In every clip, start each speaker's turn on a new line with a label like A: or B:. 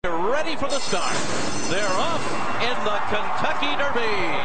A: Ready for the start. They're off in the Kentucky Derby.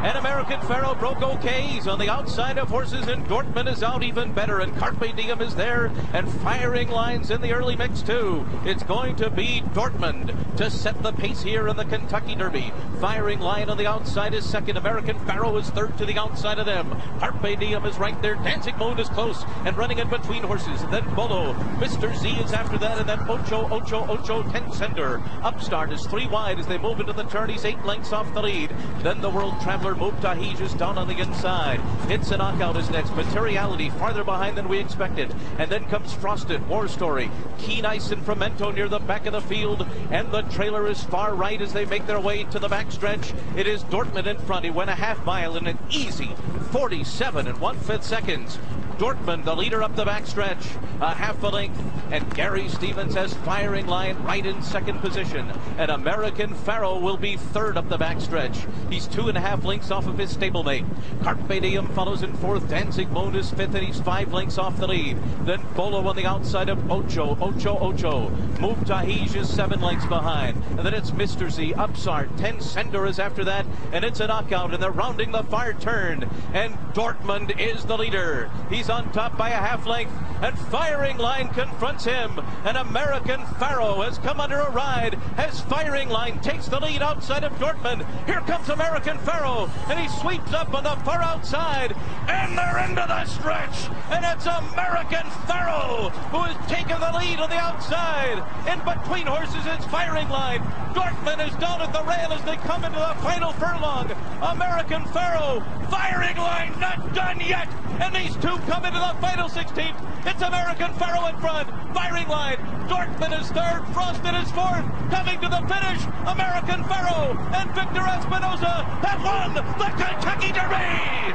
A: And American Pharoah broke okay. He's on the outside of horses, and Dortmund is out even better, and Carpe Diem is there, and Firing Line's in the early mix too. It's going to be Dortmund to set the pace here in the Kentucky Derby. Firing Line on the outside is second. American Pharoah is third to the outside of them. Carpe Diem is right there. Dancing Moon is close and running in between horses. And then Bolo. Mr. Z is after that, and then Ocho, Tencender. Upstart is 3 wide as they move into the turn. He's 8 lengths off the lead. Then the World Traveler Mubtahij is down on the inside. It's a Knockout is next. Materiality farther behind than we expected. And then comes Frosted, War Story, Keen Ice and Fremento near the back of the field. And the trailer is far right as they make their way to the backstretch. It is Dortmund in front. He went a half mile in an easy 47 1/5 seconds. Dortmund, the leader up the backstretch, a half a length, and Gary Stevens has Firing Line right in second position, and American Pharoah will be third up the backstretch. He's 2.5 lengths off of his stablemate. Carpe Diem follows in fourth. Dancing Moon is fifth, and he's 5 lengths off the lead. Then Bolo on the outside of Ocho. Mubtahij is 7 lengths behind, and then it's Mr. Z, Upstart, Tencender is after that, and it's a Knockout, and they're rounding the far turn, and Dortmund is the leader. He's on top by a half length, and Firing Line confronts him, and American Pharoah has come under a ride as Firing Line takes the lead outside of Dortmund. Here comes American Pharoah, and he sweeps up on the far outside, and they're into the stretch, and it's American Pharoah who has taken the lead on the outside. In between horses, it's Firing Line. Dortmund is down at the rail as they come into the final furlong. American Pharoah, Firing Line not done yet, and these two come into the final 16th. It's American Pharoah in front, Firing Line. Dortmund is third, Frosted is fourth. Coming to the finish, American Pharoah and Victor Espinoza have won the Kentucky Derby.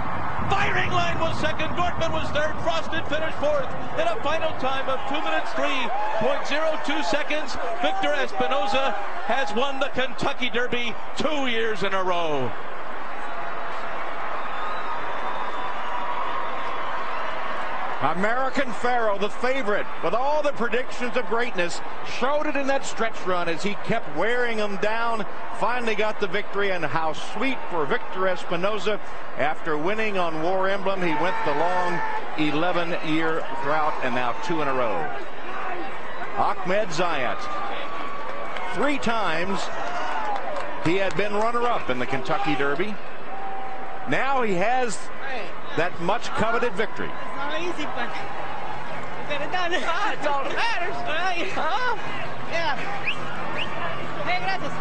A: Firing Line was second, Dortmund was third, Frosted finished fourth in a final time of 2 minutes 3.02 seconds. Victor Espinoza has won the Kentucky Derby 2 years in a row.
B: American Pharoah, the favorite, with all the predictions of greatness, showed it in that stretch run as he kept wearing them down. Finally got the victory, and how sweet for Victor Espinoza. After winning on War Emblem, he went the long 11-year drought, and now 2 in a row. Ahmed Zayat, 3 times he had been runner-up in the Kentucky Derby. Now he has that much coveted victory.
C: It's not easy, but we get it done. It's all that matters, right? Yeah. Hey, gracias.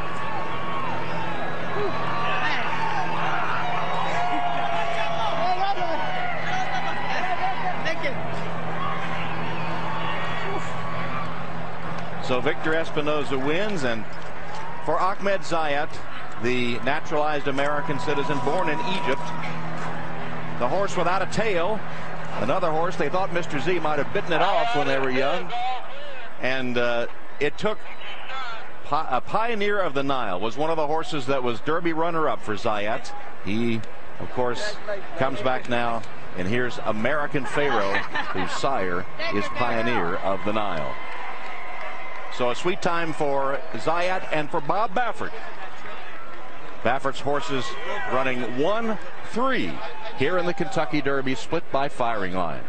C: Thank you.
B: So Victor Espinoza wins, and for Ahmed Zayat, the naturalized American citizen born in Egypt, the horse without a tail, another horse they thought Mr. Z might have bitten it off when they were young, and it took a Pioneer of the Nile was one of the horses that was Derby runner-up for Zayat. He, of course, comes back now, and here's American Pharoah, whose sire is Pioneer of the Nile. So a sweet time for Zayat and for Bob Baffert. Baffert's horses running 1-3 here in the Kentucky Derby, split by Firing Line.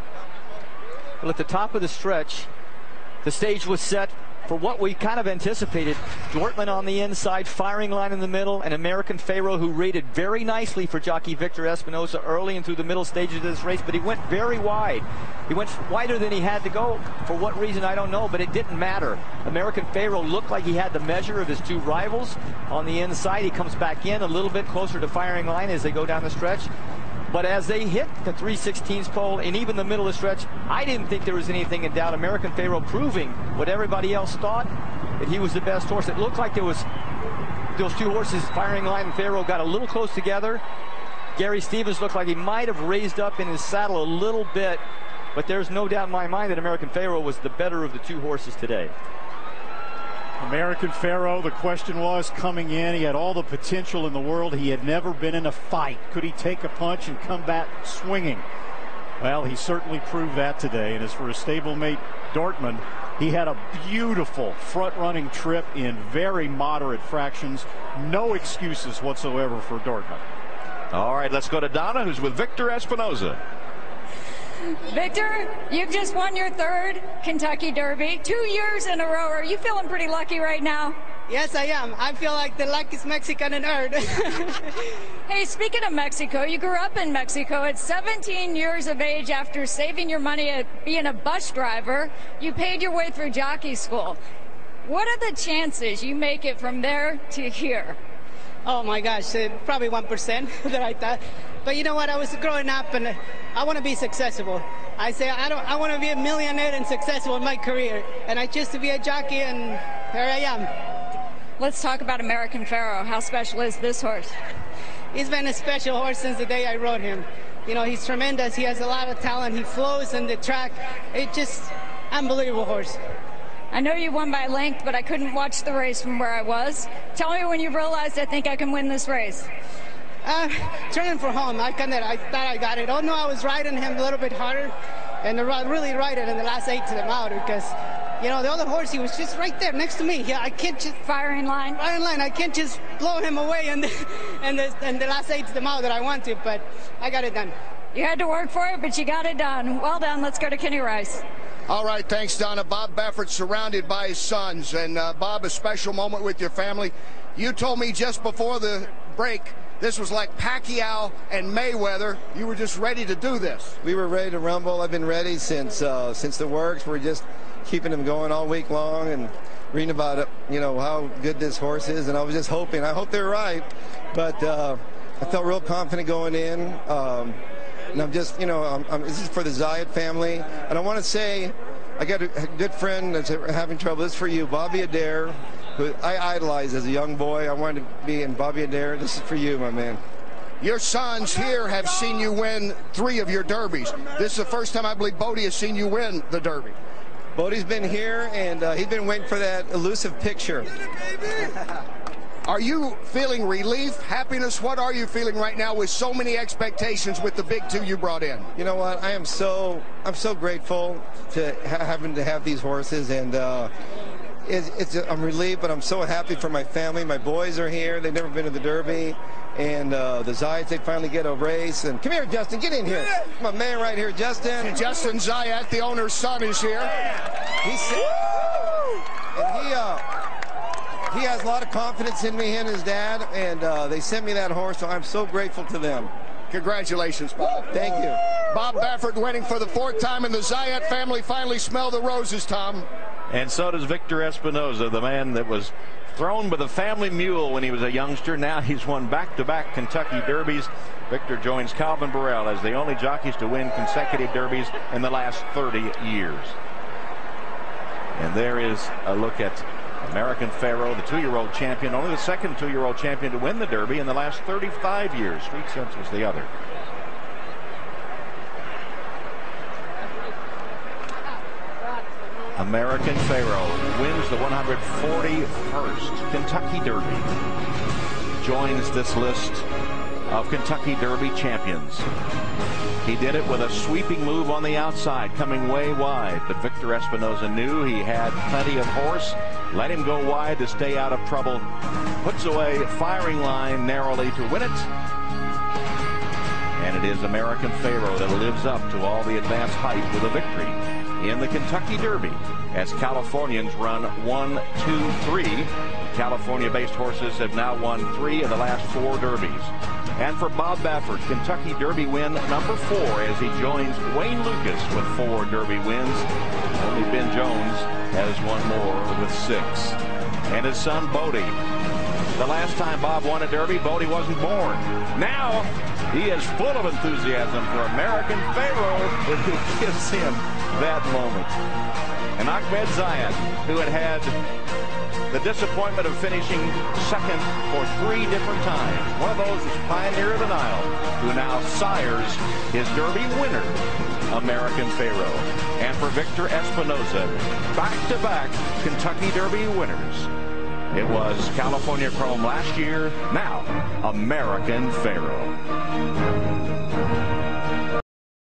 D: Well, at the top of the stretch, the stage was set for what we kind of anticipated. Dortmund on the inside, Firing Line in the middle, and American Pharoah, who rated very nicely for jockey Victor Espinoza early and through the middle stages of this race, but he went very wide. He went wider than he had to go. For what reason, I don't know, but it didn't matter. American Pharoah looked like he had the measure of his 2 rivals on the inside. He comes back in a little bit closer to Firing Line as they go down the stretch. But as they hit the 3/16 pole and even the middle of the stretch, I didn't think there was anything in doubt. American Pharoah proving what everybody else thought, that he was the best horse. It looked like there was those 2 horses, Firing Line and Pharoah, got a little close together. Gary Stevens looked like he might have raised up in his saddle a little bit, but there's no doubt in my mind that American Pharoah was the better of the 2 horses today.
E: American Pharoah, the question was coming in, he had all the potential in the world. He had never been in a fight. Could he take a punch and come back swinging? Well, he certainly proved that today. And as for his stablemate Dortmund, He had a beautiful front-running trip in very moderate fractions. No excuses whatsoever for Dortmund.
B: All right, let's go to Donna, who's with Victor Espinoza.
F: Victor, you've just won your 3rd Kentucky Derby, 2 years in a row. Are you feeling pretty lucky right now?
C: Yes, I am. I feel like the luckiest Mexican on earth.
F: Hey, speaking of Mexico, you grew up in Mexico. At 17 years of age, after saving your money at being a bus driver, you paid your way through jockey school. What are the chances you make it from there to here?
C: Oh my gosh, probably 1% that I thought. But you know what? I was growing up and I want to be successful. I say I want to be a millionaire and successful in my career. And I choose to be a jockey, and here I am.
F: Let's talk about American Pharoah. How special is this horse?
C: He's been a special horse since the day I rode him. You know, he's tremendous. He has a lot of talent. He flows in the track. It's just unbelievable horse.
F: I know you won by length, but I couldn't watch the race from where I was. Tell me when you realized I think I can win this race.
C: Turning for home, I thought I got it. Oh no, I was riding him a little bit harder, and really ride it in the last 8 to the mouth because, you know, the other horse, he was just right there next to me. Yeah, I can't just
F: firing line.
C: I can't just blow him away in the last 8 to the mouth that I want to, but I got it done.
F: You had to work for it, but you got it done. Well done. Let's go to Kenny Rice.
G: All right, thanks, Donna. Bob Baffert surrounded by his sons. And, Bob, a special moment with your family. You told me just before the break this was like Pacquiao and Mayweather. You were just ready to do this.
H: We were ready to rumble. I've been ready since the works. We're just keeping them going all week long and reading about it, you know, how good this horse is. And I was just hoping. I hope they're right. But I felt real confident going in. And I'm just, you know, this is for the Zayat family. And I want to say, I got a good friend that's having trouble. This is for you, Bobby Adair, who I idolized as a young boy. I wanted to be in Bobby Adair. This is for you, my man.
G: Your sons here have seen you win 3 of your derbies. This is the first time I believe Bodie has seen you win the derby.
H: Bodie's been here, and he's been waiting for that elusive picture.
G: Are you feeling relief, happiness? What are you feeling right now with so many expectations with the big 2 you brought in?
H: You know what? I'm so grateful to having to have these horses, and I'm relieved, but I'm so happy for my family. My boys are here. They've never been to the Derby, and the Zayats, they finally get a race. And come here, Justin, get in here. My man right here, Justin.
G: Justin Zayat, the owner's son, is here.
H: He has a lot of confidence in me and his dad, and they sent me that horse, so I'm so grateful to them.
G: Congratulations, Bob.
H: Thank you.
G: Bob Baffert winning for the 4th time, and the Zayat family finally smell the roses, Tom.
B: And so does Victor Espinoza, the man that was thrown by the family mule when he was a youngster. Now he's won back-to-back Kentucky Derbies. Victor joins Calvin Burrell as the only jockeys to win consecutive Derbies in the last 30 years. And there is a look at American Pharoah, the 2-year-old champion, only the second 2-year-old champion to win the Derby in the last 35 years. Street Sense was the other. American Pharoah wins the 141st Kentucky Derby. Joins this list of Kentucky Derby champions. He did it with a sweeping move on the outside, coming way wide. But Victor Espinoza knew he had plenty of horse. Let him go wide to stay out of trouble. Puts away firing line narrowly to win it. And it is American Pharoah that lives up to all the advanced hype with a victory in the Kentucky Derby, as Californians run 1, 2, 3. California-based horses have now won 3 of the last 4 Derbies. And for Bob Baffert, Kentucky Derby win number 4 as he joins Wayne Lukas with 4 Derby wins. Only Ben Jones has one more with 6. And his son Bodie. The last time Bob won a Derby, Bodie wasn't born. Now he is full of enthusiasm for American Pharoah, who gives him that moment. And Ahmed Zayat, who had the disappointment of finishing second for 3 different times. One of those is Pioneer of the Nile, who now sires his Derby winner, American Pharoah. And for Victor Espinoza, back-to-back Kentucky Derby winners. It was California Chrome last year, now American Pharoah.